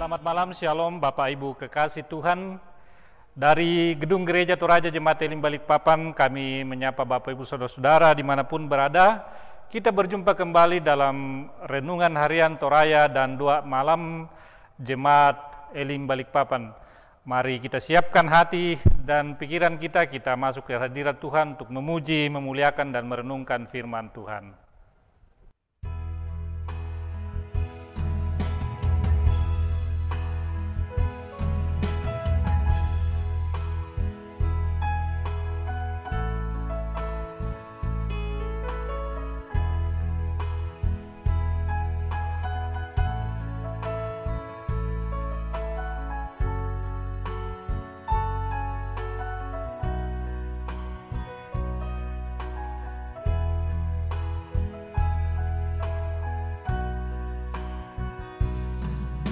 Selamat malam, Shalom Bapak Ibu kekasih Tuhan. Dari Gedung Gereja Toraja Jemaat Elim Balikpapan, kami menyapa Bapak Ibu Saudara-saudara dimanapun berada. Kita berjumpa kembali dalam renungan harian Toraya dan doa malam Jemaat Elim Balikpapan. Mari kita siapkan hati dan pikiran kita masuk ke hadirat Tuhan untuk memuji, memuliakan dan merenungkan firman Tuhan.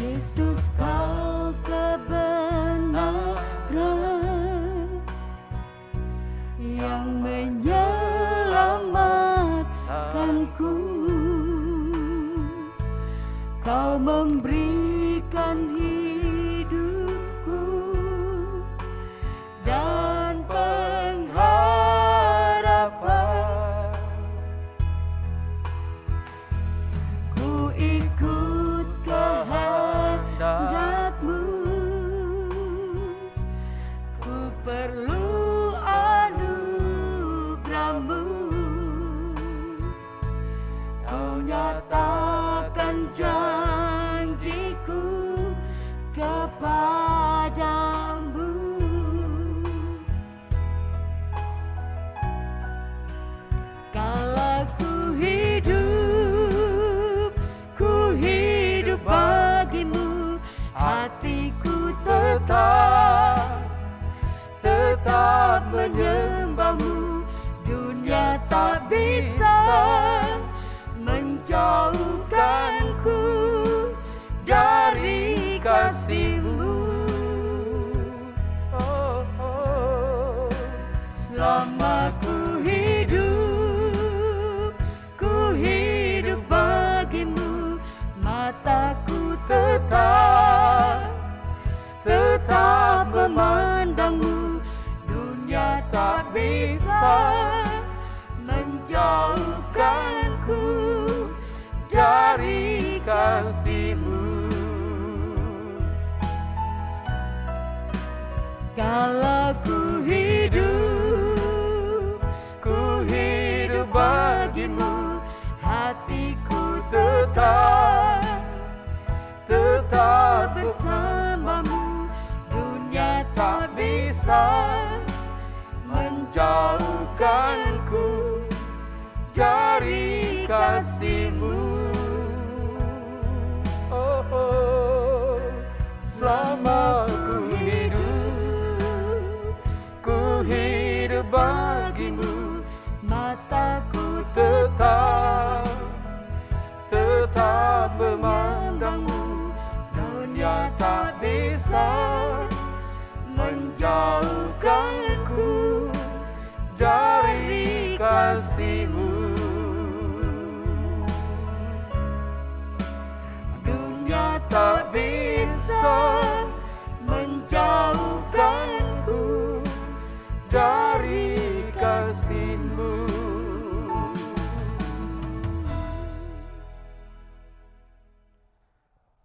Yesus, kau kebenaran yang menyelamatkanku. Kau memberikan hidupku dan pengharapan. Ku ikut kehendakmu, ku perlu anugerahmu. Kau nyatakan janjiku kepadamu. Kalau ku hidup bagimu, hatiku tetap menyembahmu. Dunia tak bisa menjauhkanku dari kasih-Mu. Selama ku hidup bagimu, mataku tetap memandangmu. Dunia tak bisa menjauhkanku dari kasih-Mu. Kalau ku hidup bagimu, hatiku tetap bersamamu. Dunia tak bisa menjauhkanku dari kasih-Mu. Selama ku hidup bagimu, mataku tetap memandangmu. Dunia tak bisa menjauhkanku dari kasih-Mu. Dunia tak bisa menjauhkanku dari kasih-Mu.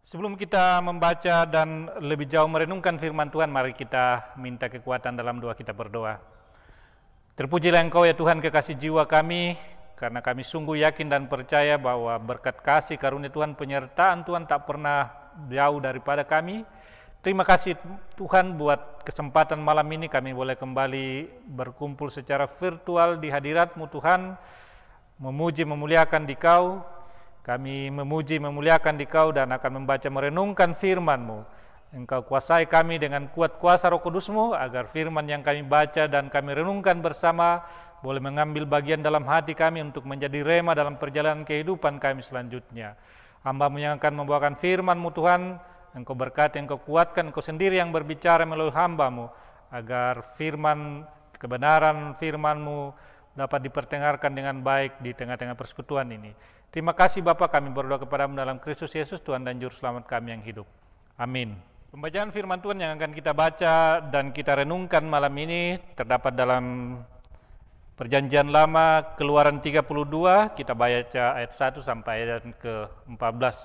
Sebelum kita membaca dan lebih jauh merenungkan firman Tuhan, mari kita minta kekuatan dalam doa. Kita berdoa. Terpujilah Engkau ya Tuhan, kekasih jiwa kami, karena kami sungguh yakin dan percaya bahwa berkat kasih karunia Tuhan, penyertaan Tuhan tak pernah jauh daripada kami. Terima kasih Tuhan buat kesempatan malam ini kami boleh kembali berkumpul secara virtual di hadirat-Mu Tuhan, memuji memuliakan Dikau. Kami memuji memuliakan Dikau dan akan membaca merenungkan firman-Mu. Engkau kuasai kami dengan kuat kuasa Roh Kudus-Mu, agar firman yang kami baca dan kami renungkan bersama boleh mengambil bagian dalam hati kami untuk menjadi rema dalam perjalanan kehidupan kami selanjutnya. Hamba-Mu yang akan membawakan firman-Mu Tuhan, Engkau berkati, Engkau kuatkan, Engkau sendiri yang berbicara melalui hamba-Mu, agar firman, kebenaran firman-Mu dapat diperdengarkan dengan baik di tengah-tengah persekutuan ini. Terima kasih Bapa, kami berdoa kepadamu dalam Kristus Yesus, Tuhan dan Juru Selamat kami yang hidup. Amin. Pembacaan firman Tuhan yang akan kita baca dan kita renungkan malam ini terdapat dalam Perjanjian Lama Keluaran 32, kita baca ayat 1 sampai ayat ke-14.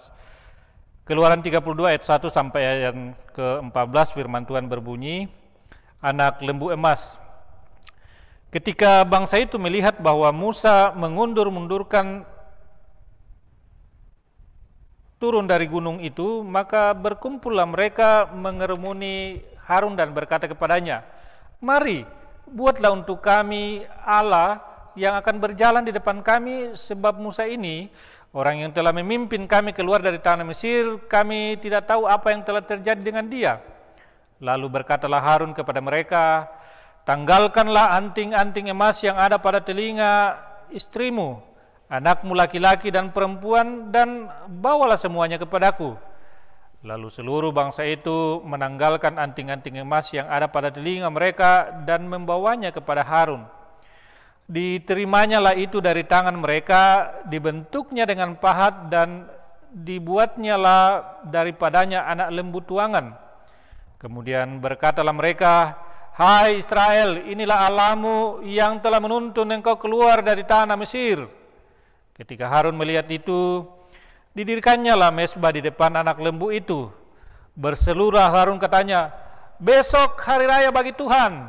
Keluaran 32 ayat 1 sampai ayat ke-14, firman Tuhan berbunyi, anak lembu emas. Ketika bangsa itu melihat bahwa Musa mengundur-mundurkan turun dari gunung itu, maka berkumpullah mereka mengerumuni Harun dan berkata kepadanya, "Mari, buatlah untuk kami Allah yang akan berjalan di depan kami, sebab Musa ini, orang yang telah memimpin kami keluar dari tanah Mesir, kami tidak tahu apa yang telah terjadi dengan dia." Lalu berkatalah Harun kepada mereka, "Tanggalkanlah anting-anting emas yang ada pada telinga istrimu, anakmu laki-laki dan perempuan, dan bawalah semuanya kepadaku." Lalu seluruh bangsa itu menanggalkan anting-anting emas yang ada pada telinga mereka dan membawanya kepada Harun. Diterimanya itu dari tangan mereka, dibentuknya dengan pahat dan dibuatnyalah daripadanya anak lembu tuangan. Kemudian berkatalah mereka, "Hai Israel, inilah Allahmu yang telah menuntun engkau keluar dari tanah Mesir." Ketika Harun melihat itu, didirikannya mezbah di depan anak lembu itu. Berseluruh Harun katanya, "Besok hari raya bagi Tuhan."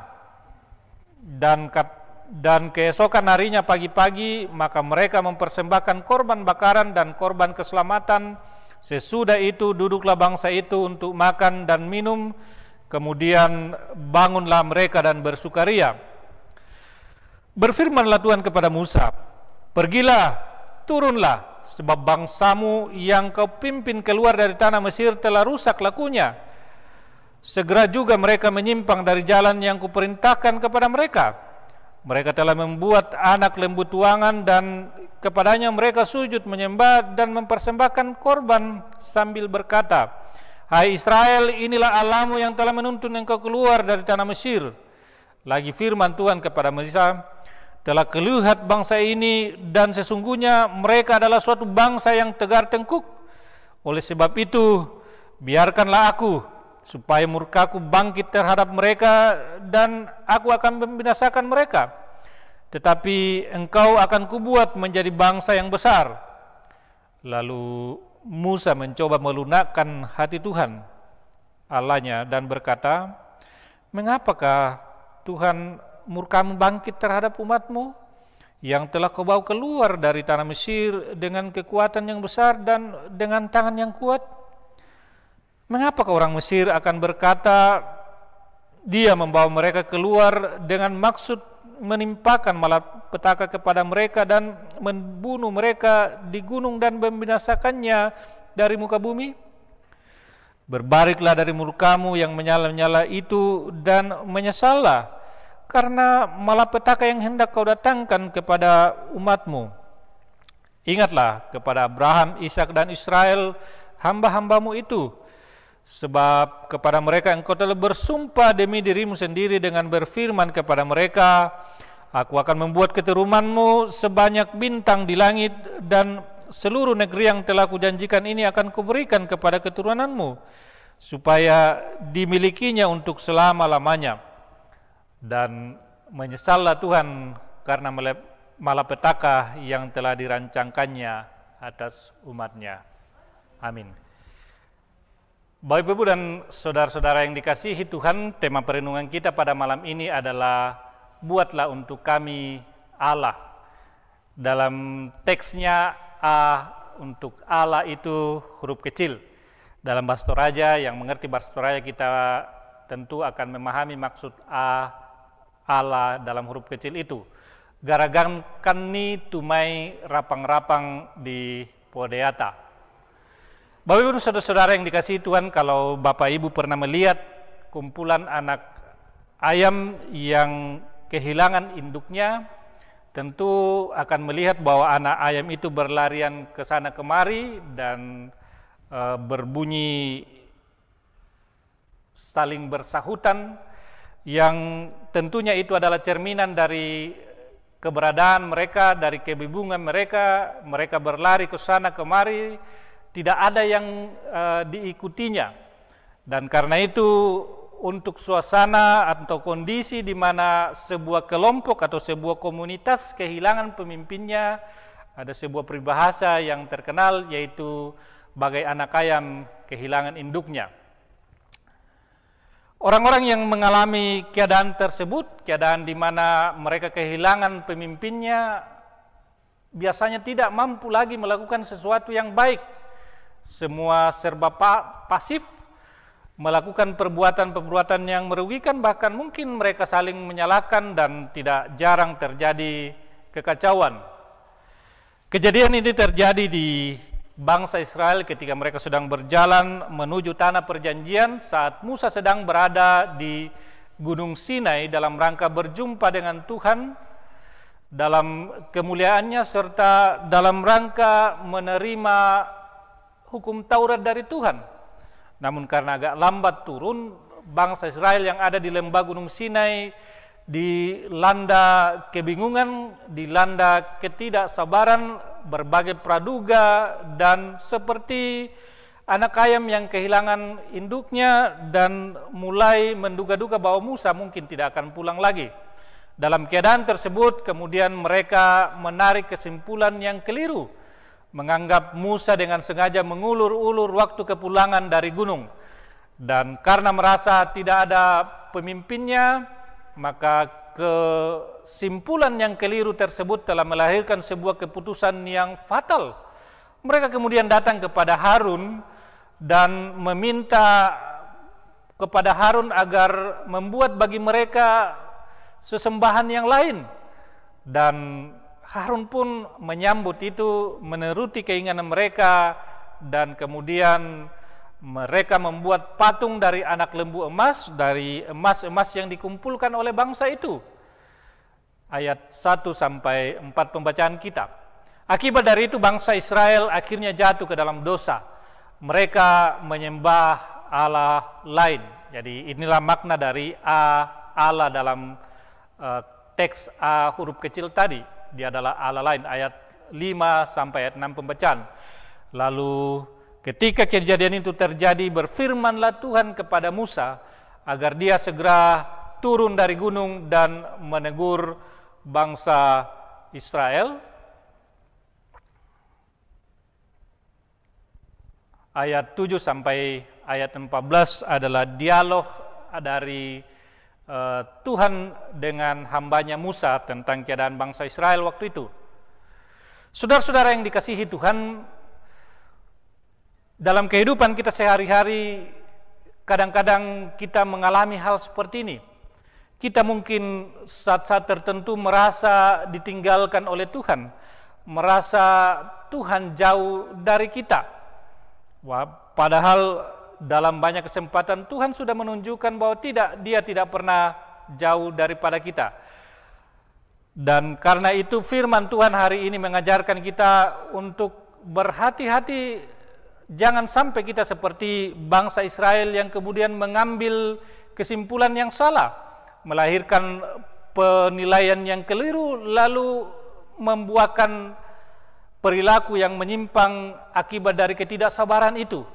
Dan keesokan harinya pagi-pagi, maka mereka mempersembahkan korban bakaran dan korban keselamatan. Sesudah itu duduklah bangsa itu untuk makan dan minum. Kemudian bangunlah mereka dan bersukaria. Berfirmanlah Tuhan kepada Musa, "Pergilah, turunlah, sebab bangsamu yang kau pimpin keluar dari tanah Mesir telah rusak lakunya. Segera juga mereka menyimpang dari jalan yang kuperintahkan kepada mereka. Mereka telah membuat anak lembu tuangan dan kepadanya mereka sujud menyembah dan mempersembahkan korban sambil berkata, 'Hai Israel, inilah Allahmu yang telah menuntun engkau keluar dari tanah Mesir.' Lagi firman Tuhan kepada Musa, 'Telah kelihat bangsa ini dan sesungguhnya mereka adalah suatu bangsa yang tegar tengkuk. Oleh sebab itu, biarkanlah aku, supaya murkaku bangkit terhadap mereka dan aku akan membinasakan mereka. Tetapi engkau akan kubuat menjadi bangsa yang besar.' Lalu Musa mencoba melunakkan hati Tuhan Allahnya dan berkata, 'Mengapakah Tuhan murkamu bangkit terhadap umatmu yang telah kau bawa keluar dari tanah Mesir dengan kekuatan yang besar dan dengan tangan yang kuat? Mengapakah orang Mesir akan berkata, dia membawa mereka keluar dengan maksud menimpakan malapetaka kepada mereka dan membunuh mereka di gunung dan membinasakannya dari muka bumi? Berbaliklah dari murkamu yang menyala-nyala itu dan menyesallah karena malapetaka yang hendak kau datangkan kepada umatmu. Ingatlah kepada Abraham, Ishak dan Israel, hamba-hambamu itu, sebab kepada mereka engkau telah bersumpah demi dirimu sendiri dengan berfirman kepada mereka, Aku akan membuat keturunanmu sebanyak bintang di langit, dan seluruh negeri yang telah kujanjikan ini akan kuberikan kepada keturunanmu, supaya dimilikinya untuk selama-lamanya. Dan menyesallah Tuhan karena malapetaka yang telah dirancangkannya atas umatnya. Amin. Bapak Ibu dan saudara-saudara yang dikasihi Tuhan, tema perenungan kita pada malam ini adalah buatlah untuk kami Allah. Dalam teksnya A untuk Allah itu huruf kecil. Dalam bahasa Toraja, yang mengerti bahasa Toraja kita tentu akan memahami maksud A Allah dalam huruf kecil itu. Garagan kani tumai rapang-rapang di podeata. Bapak Ibu saudara-saudara yang dikasihi Tuhan, kalau Bapak Ibu pernah melihat kumpulan anak ayam yang kehilangan induknya, tentu akan melihat bahwa anak ayam itu berlarian ke sana kemari dan berbunyi saling bersahutan, yang tentunya itu adalah cerminan dari keberadaan mereka, dari kebingungan mereka. Mereka berlari ke sana kemari, tidak ada yang diikutinya. Dan karena itu untuk suasana atau kondisi di mana sebuah kelompok atau sebuah komunitas kehilangan pemimpinnya, ada sebuah peribahasa yang terkenal yaitu bagai anak ayam kehilangan induknya. Orang-orang yang mengalami keadaan tersebut, keadaan di mana mereka kehilangan pemimpinnya, biasanya tidak mampu lagi melakukan sesuatu yang baik. Semua serba pasif, melakukan perbuatan-perbuatan yang merugikan, bahkan mungkin mereka saling menyalahkan dan tidak jarang terjadi kekacauan. Kejadian ini terjadi di bangsa Israel ketika mereka sedang berjalan menuju tanah perjanjian saat Musa sedang berada di Gunung Sinai dalam rangka berjumpa dengan Tuhan dalam kemuliaannya serta dalam rangka menerima hukum Taurat dari Tuhan. Namun karena agak lambat turun, bangsa Israel yang ada di lembah Gunung Sinai dilanda kebingungan, dilanda ketidaksabaran, berbagai praduga, dan seperti anak ayam yang kehilangan induknya dan mulai menduga-duga bahwa Musa mungkin tidak akan pulang lagi. Dalam keadaan tersebut kemudian mereka menarik kesimpulan yang keliru, menganggap Musa dengan sengaja mengulur-ulur waktu kepulangan dari gunung. Dan karena merasa tidak ada pemimpinnya, maka kesimpulan yang keliru tersebut telah melahirkan sebuah keputusan yang fatal. Mereka kemudian datang kepada Harun dan meminta kepada Harun agar membuat bagi mereka sesembahan yang lain. Dan Harun pun menyambut itu, menuruti keinginan mereka, dan kemudian mereka membuat patung dari anak lembu emas, dari emas-emas yang dikumpulkan oleh bangsa itu. Ayat 1-4 pembacaan kita. Akibat dari itu bangsa Israel akhirnya jatuh ke dalam dosa. Mereka menyembah Allah lain. Jadi inilah makna dari Allah dalam teks A huruf kecil tadi. Dia adalah Allah lain, ayat 5 sampai ayat 6 pembacaan. Lalu ketika kejadian itu terjadi, berfirmanlah Tuhan kepada Musa agar dia segera turun dari gunung dan menegur bangsa Israel. Ayat 7 sampai ayat 14 adalah dialog dari Tuhan dengan hambanya Musa tentang keadaan bangsa Israel waktu itu. Saudara-saudara yang dikasihi Tuhan, dalam kehidupan kita sehari-hari kadang-kadang kita mengalami hal seperti ini. Kita mungkin saat-saat tertentu merasa ditinggalkan oleh Tuhan, merasa Tuhan jauh dari kita. Padahal dalam banyak kesempatan Tuhan sudah menunjukkan bahwa Dia tidak pernah jauh daripada kita. Dan karena itu firman Tuhan hari ini mengajarkan kita untuk berhati-hati, jangan sampai kita seperti bangsa Israel yang kemudian mengambil kesimpulan yang salah, melahirkan penilaian yang keliru, lalu membuahkan perilaku yang menyimpang akibat dari ketidaksabaran itu.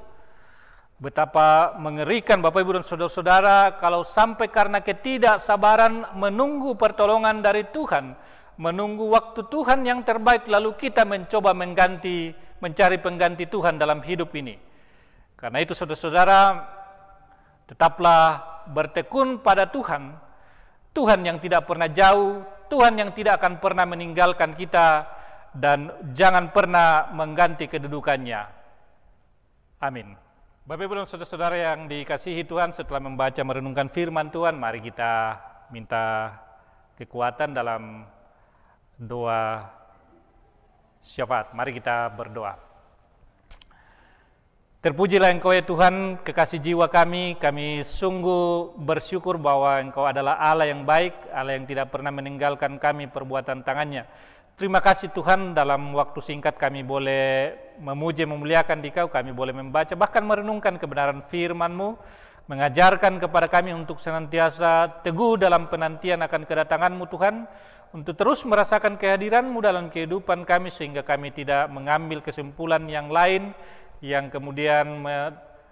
Betapa mengerikan Bapak Ibu dan saudara-saudara kalau sampai karena ketidaksabaran menunggu pertolongan dari Tuhan, menunggu waktu Tuhan yang terbaik, lalu kita mencoba mencari pengganti Tuhan dalam hidup ini. Karena itu saudara-saudara, tetaplah bertekun pada Tuhan, Tuhan yang tidak pernah jauh, Tuhan yang tidak akan pernah meninggalkan kita, dan jangan pernah mengganti kedudukannya. Amin. Bapak Ibu dan saudara-saudara yang dikasihi Tuhan, setelah membaca merenungkan firman Tuhan, mari kita minta kekuatan dalam doa syafaat. Mari kita berdoa. Terpujilah Engkau ya Tuhan, kekasih jiwa kami sungguh bersyukur bahwa Engkau adalah Allah yang baik, Allah yang tidak pernah meninggalkan kami perbuatan tangannya. Terima kasih Tuhan, dalam waktu singkat kami boleh memuji, memuliakan Dikau, kami boleh membaca, bahkan merenungkan kebenaran firman-Mu, mengajarkan kepada kami untuk senantiasa teguh dalam penantian akan kedatangan-Mu Tuhan, untuk terus merasakan kehadiran-Mu dalam kehidupan kami, sehingga kami tidak mengambil kesimpulan yang lain, yang kemudian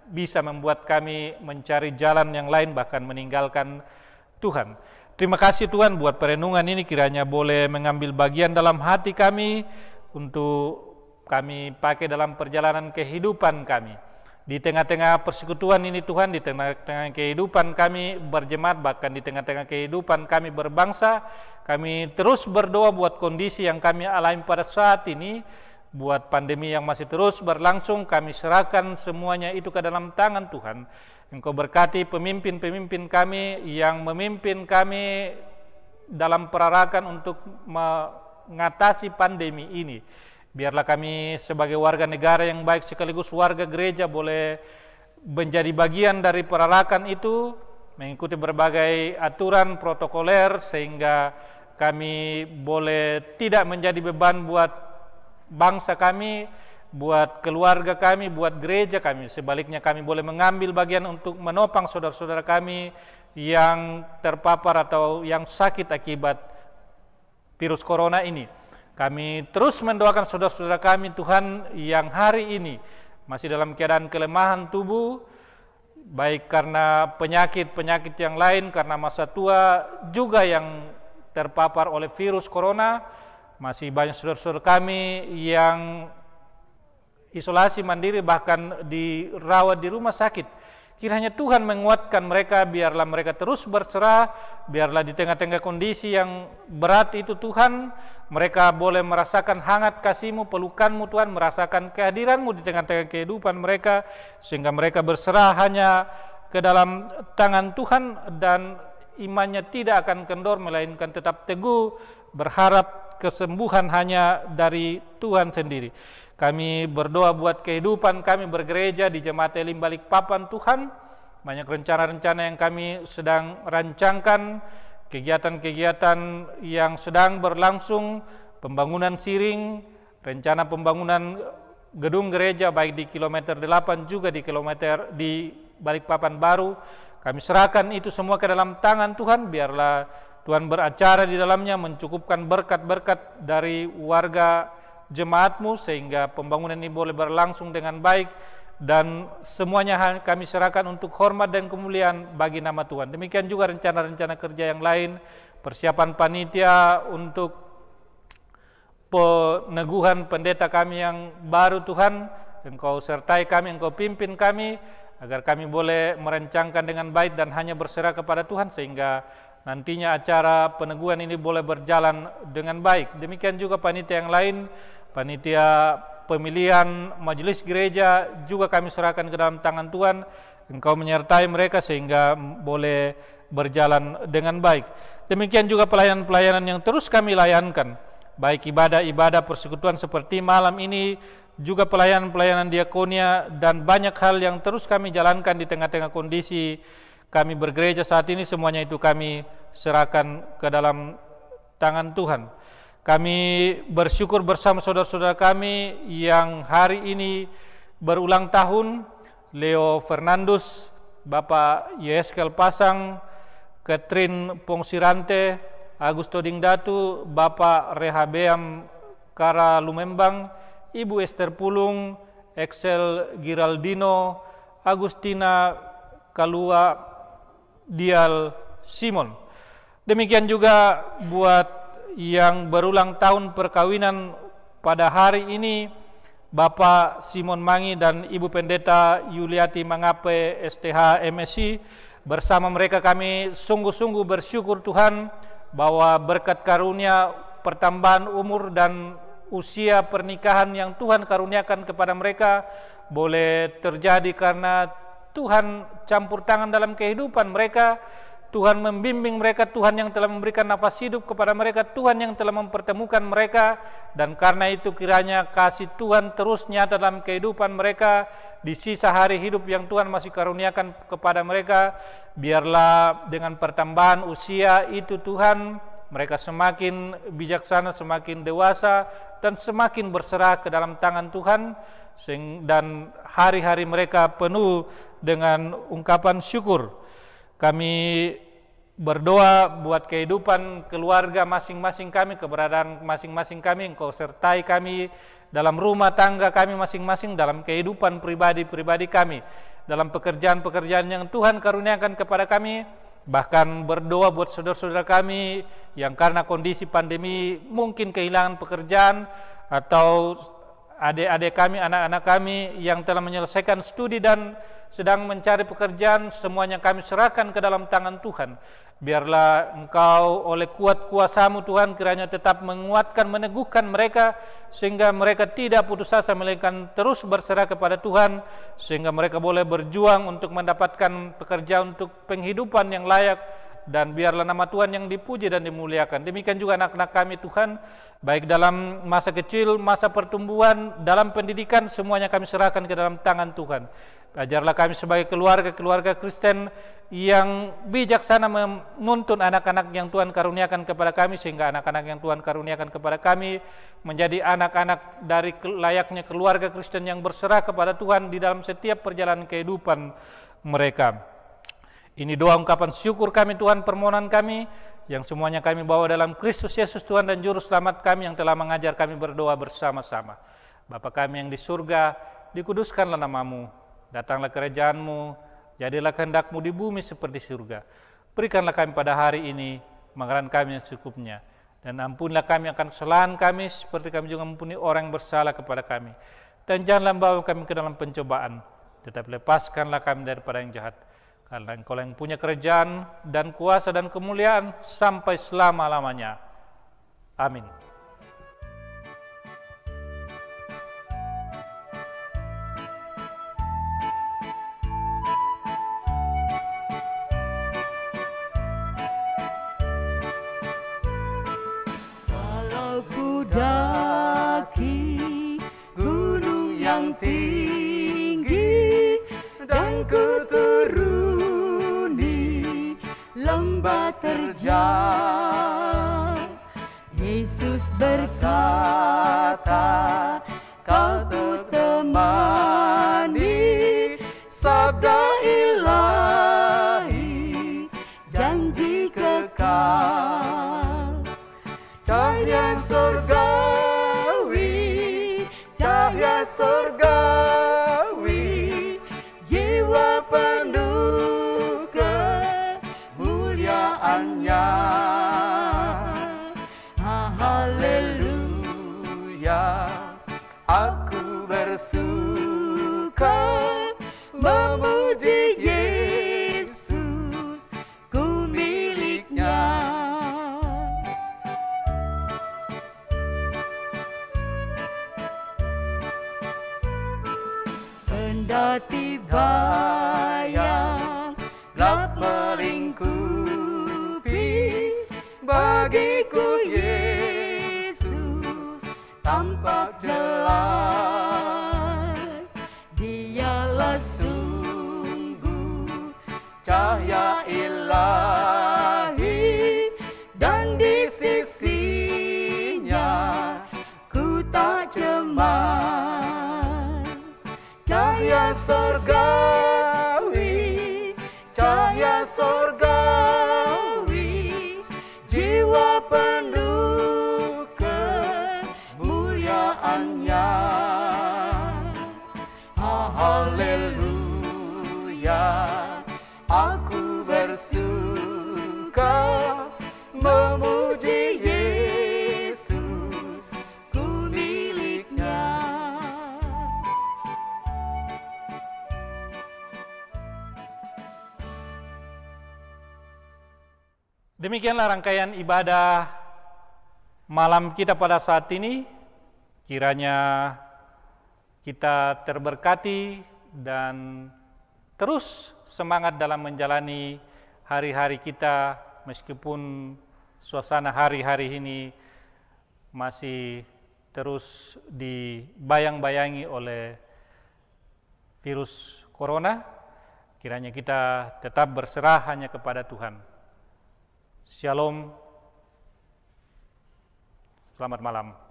bisa membuat kami mencari jalan yang lain bahkan meninggalkan Tuhan. Terima kasih Tuhan buat perenungan ini, kiranya boleh mengambil bagian dalam hati kami untuk kami pakai dalam perjalanan kehidupan kami. Di tengah-tengah persekutuan ini Tuhan, di tengah-tengah kehidupan kami berjemaat, bahkan di tengah-tengah kehidupan kami berbangsa, kami terus berdoa buat kondisi yang kami alami pada saat ini, buat pandemi yang masih terus berlangsung, kami serahkan semuanya itu ke dalam tangan Tuhan. Engkau berkati pemimpin-pemimpin kami yang memimpin kami dalam perarakan untuk mengatasi pandemi ini. Biarlah kami sebagai warga negara yang baik sekaligus warga gereja boleh menjadi bagian dari perarakan itu, mengikuti berbagai aturan protokoler sehingga kami boleh tidak menjadi beban buat bangsa kami, buat keluarga kami, buat gereja kami. Sebaliknya kami boleh mengambil bagian untuk menopang saudara-saudara kami yang terpapar atau yang sakit akibat virus corona ini. Kami terus mendoakan saudara-saudara kami Tuhan yang hari ini masih dalam keadaan kelemahan tubuh, baik karena penyakit-penyakit yang lain, karena masa tua juga yang terpapar oleh virus corona. Masih banyak saudara-saudara kami yang isolasi mandiri bahkan dirawat di rumah sakit. Kiranya Tuhan menguatkan mereka, biarlah mereka terus berserah, biarlah di tengah-tengah kondisi yang berat itu Tuhan, mereka boleh merasakan hangat kasih-Mu, pelukan-Mu Tuhan, merasakan kehadiran-Mu di tengah-tengah kehidupan mereka, sehingga mereka berserah hanya ke dalam tangan Tuhan dan imannya tidak akan kendor, melainkan tetap teguh, berharap kesembuhan hanya dari Tuhan sendiri. Kami berdoa buat kehidupan kami bergereja di Jemaat Elim Balikpapan Tuhan. Banyak rencana-rencana yang kami sedang rancangkan, kegiatan-kegiatan yang sedang berlangsung, pembangunan siring, rencana pembangunan gedung gereja baik di kilometer 8 juga di kilometer di Balikpapan baru. Kami serahkan itu semua ke dalam tangan Tuhan, biarlah Tuhan beracara di dalamnya, mencukupkan berkat-berkat dari warga jemaat-Mu sehingga pembangunan ini boleh berlangsung dengan baik dan semuanya kami serahkan untuk hormat dan kemuliaan bagi nama Tuhan. Demikian juga rencana-rencana kerja yang lain, persiapan panitia untuk peneguhan pendeta kami yang baru Tuhan. Engkau sertai kami, Engkau pimpin kami agar kami boleh merencangkan dengan baik dan hanya berserah kepada Tuhan sehingga nantinya acara peneguhan ini boleh berjalan dengan baik. Demikian juga panitia yang lain, panitia pemilihan majelis gereja juga kami serahkan ke dalam tangan Tuhan. Engkau menyertai mereka sehingga boleh berjalan dengan baik. Demikian juga pelayanan-pelayanan yang terus kami layankan, baik ibadah-ibadah persekutuan seperti malam ini, juga pelayanan-pelayanan diakonia dan banyak hal yang terus kami jalankan di tengah-tengah kondisi kami bergereja saat ini. Semuanya itu kami serahkan ke dalam tangan Tuhan. Kami bersyukur bersama saudara-saudara kami yang hari ini berulang tahun, Leo Fernandus, Bapak Yeskel Pasang, Catherine Pongsirante, Augusto Dingdatu, Bapak Rehabeam Kara Lumembang, Ibu Esther Pulung, Excel Giraldino, Agustina Kalua Dial Simon. Demikian juga buat yang berulang tahun perkawinan pada hari ini, Bapak Simon Mangi dan Ibu Pendeta Yuliati Mangape STH MSc. Bersama mereka kami sungguh-sungguh bersyukur Tuhan bahwa berkat karunia pertambahan umur dan usia pernikahan yang Tuhan karuniakan kepada mereka boleh terjadi karena Tuhan campur tangan dalam kehidupan mereka. Tuhan membimbing mereka, Tuhan yang telah memberikan nafas hidup kepada mereka, Tuhan yang telah mempertemukan mereka, dan karena itu kiranya kasih Tuhan terus nyata dalam kehidupan mereka di sisa hari hidup yang Tuhan masih karuniakan kepada mereka. Biarlah dengan pertambahan usia itu Tuhan, mereka semakin bijaksana, semakin dewasa, dan semakin berserah ke dalam tangan Tuhan, dan hari-hari mereka penuh dengan ungkapan syukur. Kami berdoa buat kehidupan keluarga masing-masing kami, keberadaan masing-masing kami. Engkau sertai kami dalam rumah tangga kami masing-masing, dalam kehidupan pribadi-pribadi kami, dalam pekerjaan-pekerjaan yang Tuhan karuniakan kepada kami, bahkan berdoa buat saudara-saudara kami yang karena kondisi pandemi mungkin kehilangan pekerjaan, atau adik-adik kami, anak-anak kami yang telah menyelesaikan studi dan sedang mencari pekerjaan, semuanya kami serahkan ke dalam tangan Tuhan. Biarlah Engkau oleh kuat kuasa-Mu Tuhan kiranya tetap menguatkan, meneguhkan mereka, sehingga mereka tidak putus asa, melainkan terus berserah kepada Tuhan, sehingga mereka boleh berjuang untuk mendapatkan pekerjaan untuk penghidupan yang layak, dan biarlah nama Tuhan yang dipuji dan dimuliakan. Demikian juga anak-anak kami Tuhan, baik dalam masa kecil, masa pertumbuhan, dalam pendidikan, semuanya kami serahkan ke dalam tangan Tuhan. Ajarlah kami sebagai keluarga Kristen yang bijaksana menuntun anak-anak yang Tuhan karuniakan kepada kami, sehingga anak-anak yang Tuhan karuniakan kepada kami menjadi anak-anak dari layaknya keluarga Kristen yang berserah kepada Tuhan di dalam setiap perjalanan kehidupan mereka. Ini doa ungkapan syukur kami Tuhan, permohonan kami yang semuanya kami bawa dalam Kristus Yesus Tuhan dan Juru Selamat kami yang telah mengajar kami berdoa bersama-sama. Bapa kami yang di surga, dikuduskanlah nama-Mu, datanglah kerajaan-Mu, jadilah kehendak-Mu di bumi seperti surga. Berikanlah kami pada hari ini makanan kami yang secukupnya, dan ampunilah kami akan kesalahan kami seperti kami juga mengampuni orang yang bersalah kepada kami. Dan janganlah membawa kami ke dalam pencobaan, tetapi lepaskanlah kami daripada yang jahat. Karena Engkau yang punya kerajaan dan kuasa dan kemuliaan sampai selama-lamanya. Amin. Kalau ku daki gunung yang tinggi dan ku turuni lembah terjal, Yesus berkata, kau temani sabda ilahi, janji kekal. Cahaya surgawi, cahaya surgawi, jiwa penuh kemuliaannya. Haleluya, aku bersuka memuji Yesus, ku miliknya. Kendati bayang gelap melingkupi, bagiku Yesus tampak jelas. Dialah sungguh cahaya ilahi, dan di sisinya ku tak cemas. Cahaya surgawi, cahaya surgawi, jiwa penuh kemuliaannya. Haleluya, aku bersuka memuji Yesus, ku miliknya. Demikianlah rangkaian ibadah malam kita pada saat ini. Kiranya kita terberkati dan terus semangat dalam menjalani hari-hari kita, meskipun suasana hari-hari ini masih terus dibayang-bayangi oleh virus corona. Kiranya kita tetap berserah hanya kepada Tuhan. Shalom, selamat malam.